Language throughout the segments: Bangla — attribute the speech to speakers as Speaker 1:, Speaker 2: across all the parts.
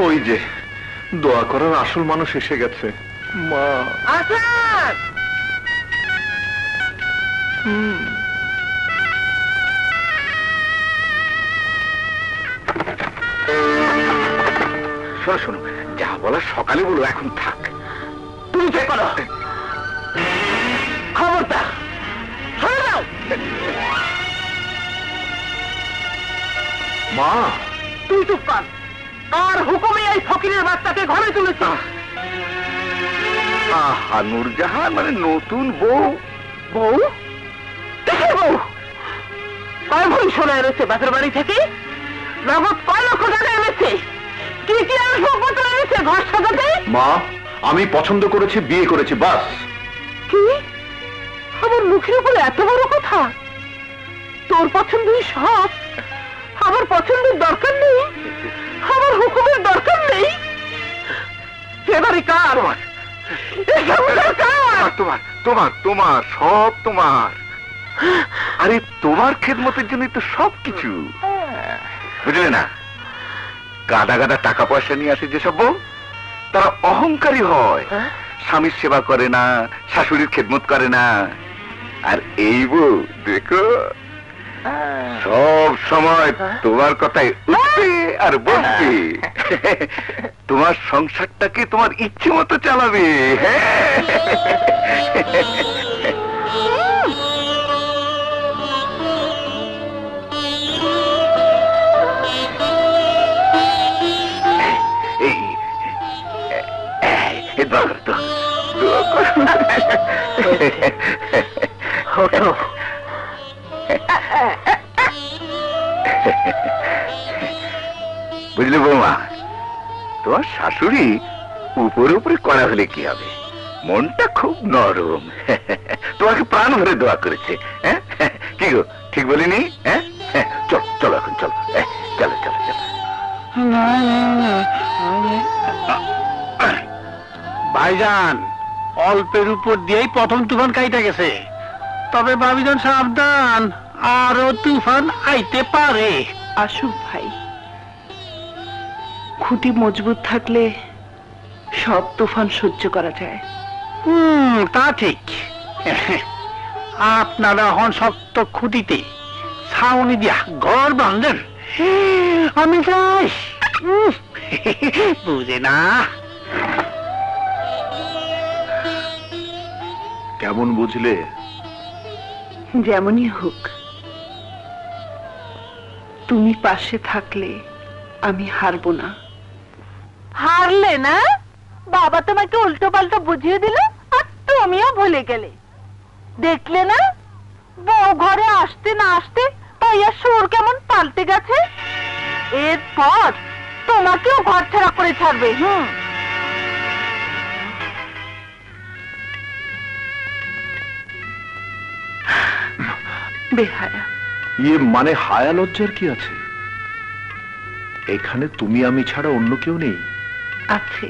Speaker 1: ওই যে দোয়া করার আসল মানুষ এসে গেছে। মা
Speaker 2: শোনো শোনো, যা বলার সকালে বলো, এখন থাক। তুমি যে করো খবরটা সরে দাও।
Speaker 1: মা
Speaker 2: তুই চুপ কর। আর হুকুমে এই ফকিরের বাচ্চাকে ঘরে তুলেছ। আহা, নূরজাহান মানে নতুন বউ। বউ দেখে বউ কয় ভরি শোনা এনেছে বাপের বাড়ি থেকে, নগদ কয় লক্ষ টাকা এনেছে, কি কি আসবাবপত্র এনেছে ঘর সাজাতে।
Speaker 1: মা আমি পছন্দ করেছি, বিয়ে করেছি, বাস।
Speaker 2: কি আমার মুখের উপরে এত বড় কথা? তোর পছন্দই সব, আমার পছন্দের দরকার নেই, আমার হুকুমের দরকার নেই। এবারে কার? তোমার তোমার তোমার সব তোমার। আরে তোমার খেদমতের জন্যই তো সবকিছু, বুঝলে না? গাদা গাদা টাকা পয়সা নিয়ে আসে যেসব বউ, তারা অহংকারী হয়, স্বামীর সেবা করে না, শাশুড়ির খেদমত করে না। আর এই বউ দেখো সব সময় তোমার কথায় উঠবে আর বলবে, তোমার সংসারটাকে তোমার ইচ্ছে মতো চালাবে। বুঝলে বৌমা, তোমার শাশুড়ি উপরে উপরে করা হলে কি হবে, মনটা খুব নরম, তোমাকে প্রাণ ভরে দোয়া করেছে। হ্যাঁ কি গো, ঠিক বলিনি? হ্যাঁ চলো চলো এখন চলো, চলো চলো চলো।
Speaker 3: ভাইজান অল্পের উপর দিয়েই প্রথম তুফান কাইটা গেছে, তবে ভাবিজান সাবধান, আরো তুফান আইতে পারে।
Speaker 4: আসুক ভাই, খুঁটি মজবুত থাকলে সব তুফান সহ্য করা যায়।
Speaker 3: তা ঠিক। আপনারা হন শক্ত খুঁটিতে ছাউনি দিয়া ঘর বাঁধেন, আমি যাই। বুঝে না
Speaker 1: কেমন বুঝলে?
Speaker 4: যেমনই হোক, তুমি পাশে থাকলে আমি হারবো না।
Speaker 2: হারলে না? বাবা তোমাকে উল্টো পাল্টা বুঝিয়ে দিল আর তুমিও ভুলে গেলে। দেখলে না বউ ঘরে আসতে না আসতে তাইয়া সুর কেমন পাল্টে গেছে। এরপর তোমাকেও ঘর ছাড়া করে ছাড়বে।
Speaker 4: বেহায়া।
Speaker 1: ইয়ে মানে হায়া লজ্জার কি আছে? এখানে তুমি আমি ছাড়া অন্য কেউ নেই।
Speaker 4: আছে,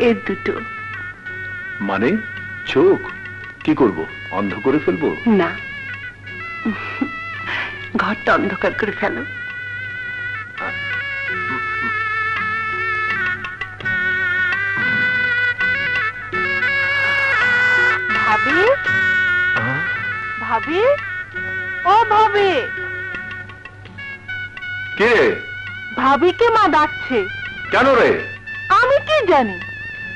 Speaker 4: এর দুটো।
Speaker 1: মানে চোখ কি করব, অন্ধ করে ফেলবো?
Speaker 4: না, ঘরটা অন্ধকার করে ফেলো।
Speaker 2: ভাবি, ভাবি, ও ভাবি।
Speaker 1: কে?
Speaker 2: ভাবিকে মা ডাকছে।
Speaker 1: কেন রে?
Speaker 2: আমি কি জানি,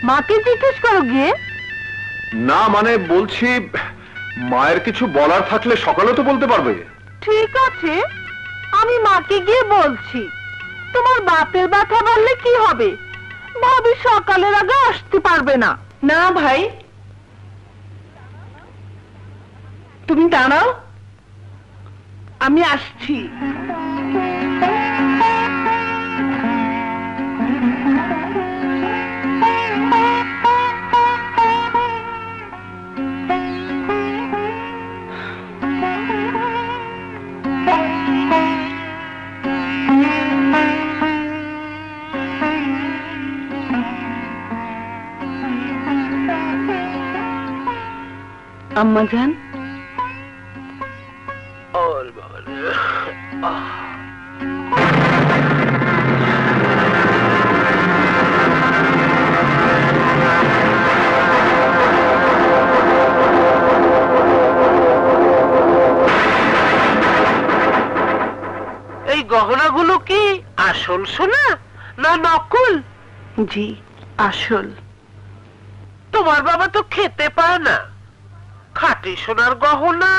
Speaker 2: মাকে জিজ্ঞেস করো গিয়ে।
Speaker 1: না মানে বলছি, মায়ের কিছু বলার থাকলে সকালে তো বলতে পারবে।
Speaker 2: ঠিক আছে, আমি মাকে গিয়ে বলছি। তোমার বাপের ব্যথা বললে কি হবে, ভাবি সকালের আগে আসতে পারবে না।
Speaker 4: না ভাই, তুমি দাঁড়াও, আমি আসছি। আম্মাজান,
Speaker 5: এই গহনাগুলো কি আসল সোনা না নকল?
Speaker 4: জি আসল।
Speaker 5: তোমার বাবা তো খেতে পায় না, খাঁটি সোনার গহনা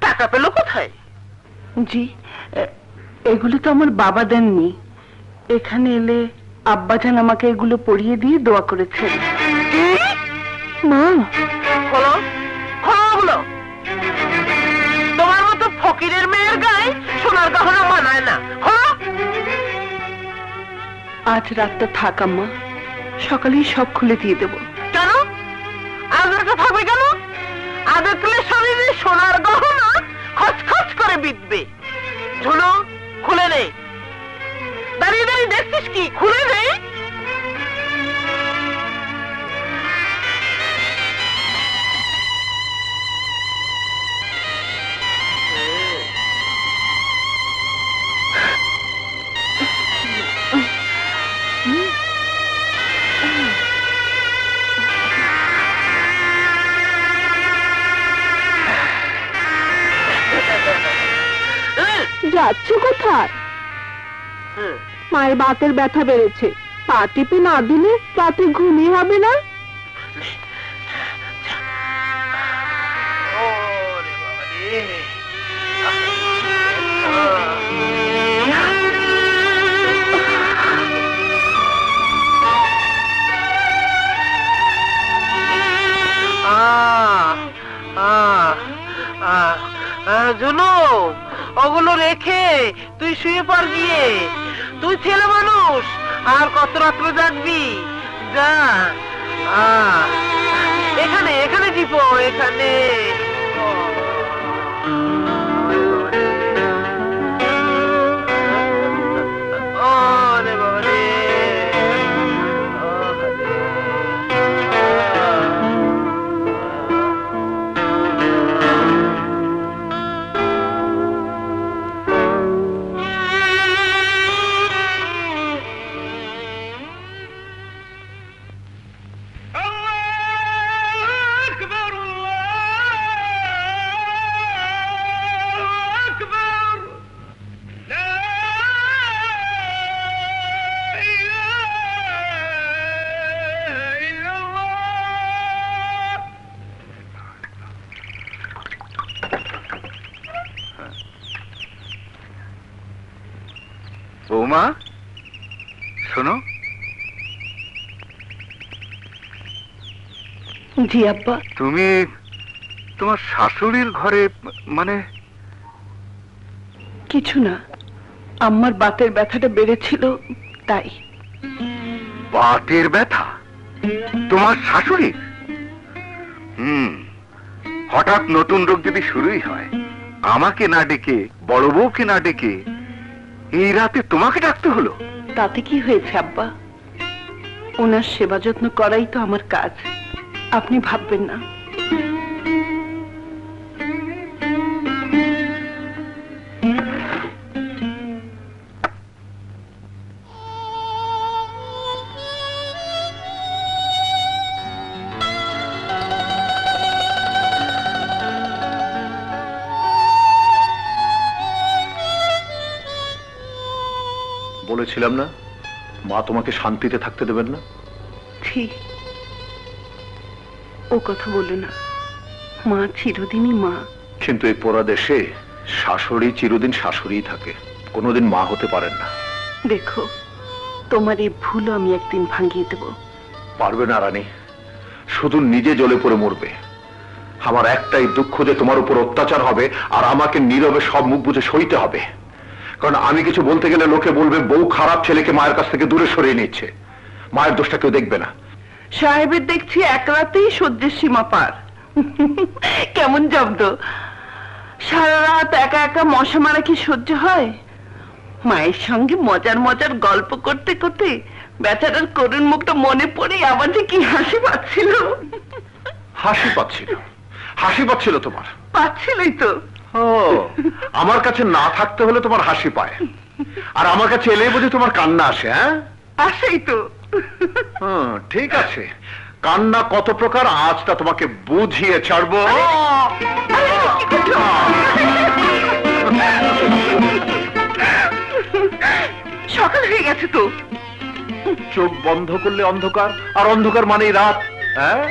Speaker 5: টাকা পেল কোথায়?
Speaker 4: জি এগুলো তো আমার বাবা দেননি, এখানে এলে আব্বাজান আমাকে এগুলো পরিয়ে দিয়ে দোয়া করেছেন। মা
Speaker 5: খোলো খোলো ওগুলো। তোমার মতো ফকিরের মেয়ের গায়ে সোনার গহনা মানায় না। খোলো।
Speaker 4: আজ রাতটা থাক আম্মা, সকালেই সব খুলে দিয়ে দেবো।
Speaker 5: কেন আজ রাতে থাকবে কেন? আজ তুলে শরীরে সোনার গহনা খচখচ করে বিঁধবে। ঝুলো খুলে নে। দাঁড়িয়ে দাঁড়িয়ে দেখছিস কি? খুলে নে।
Speaker 6: যাচ্ছ কোথায়? মায়ের বাতের ব্যথা বেড়েছে, পা টিপে না দিলে রাতে ঘুমিয়ে হবে না।
Speaker 5: ওরে বাবা রে। জুনু ওগুলো রেখে তুই শুয়ে পড় গিয়ে। তুই ছেলে মানুষ, আর কত রাত্রে জাগবি? যা এখানে এখানে টিপো, এখানে। ওরে বাবা রে।
Speaker 2: বৌমা শোনো,
Speaker 4: জি আব্বা।
Speaker 2: তুমি তোমার শাশুড়ির ঘরে মানে?
Speaker 4: কিছু না, আমার বাতের ব্যথাটা বেড়েছিল তাই।
Speaker 2: বাতের ব্যথা তোমার শাশুড়ির? হঠাৎ নতুন রোগ যদি শুরুই হয়, আমাকে না ডেকে, বড় বউকে না ডেকে এই রাতে তোমাকে ডাকতে হলো?
Speaker 4: তাতে কি হয়েছে আব্বা? ওনার সেবা যত্ন করাই তো আমার কাজ, আপনি ভাববেন না।
Speaker 1: বলেছিলাম না মা তোমাকে শান্তিতে থাকতে দেবেন না?
Speaker 4: ছি, ও কথা বলো না, মা চিরদিনই মা।
Speaker 1: কিন্তু এই পোড়া দেশে শাশুড়ি চিরদিন শাশুড়িই থাকে, কোনোদিন মা হতে পারেন না।
Speaker 4: দেখো, তোমার এই ভুলও আমি একদিন ভাঙিয়ে দেব।
Speaker 1: পারবে না রানী, শুধু নিজে জ্বলে পড়ে মরবে। আমার একটাই দুঃখ যে তোমার উপর অত্যাচার হবে আর আমাকে নীরবে সব মুখ বুঝে সইতে হবে। কারণ আমি কিছু বলতে গেলে লোকে বলবে বউ খারাপ, ছেলেকে মায়ের কাছ থেকে দূরে সরিয়ে নিচ্ছে। মায়ের দোষটা কেউ দেখবে না।
Speaker 4: সাহেবের দেখছি এক রাতেই সহ্যের সীমা পার। কেমন জব্দ! সারা রাত একা একা মশা মারা কি সহ্য হয়? মায়ের সঙ্গে মজার মজার গল্প করতে করতে বেচারার করুণ মুখটা মনে পড়ে আবার যে কি হাসি পাচ্ছিল।
Speaker 1: হাসি পাচ্ছিল? হাসি পাচ্ছিল তোমার?
Speaker 4: পাচ্ছিলই তো।
Speaker 1: ও, আমার কাছে না থাকতে হলে তোমার হাসি পায়, আর আমার কাছে এলেই বুঝি তোমার কান্না আসে। হ্যাঁ,
Speaker 4: আসেই তো।
Speaker 1: ঠিক আছে, কান্না কত প্রকার আজ তা তোমাকে বুঝিয়ে ছাড়বো।
Speaker 4: সকাল হয়ে গেছে তো।
Speaker 1: চোখ বন্ধ করলে অন্ধকার, আর অন্ধকার মানেই রাত। হ্যাঁ,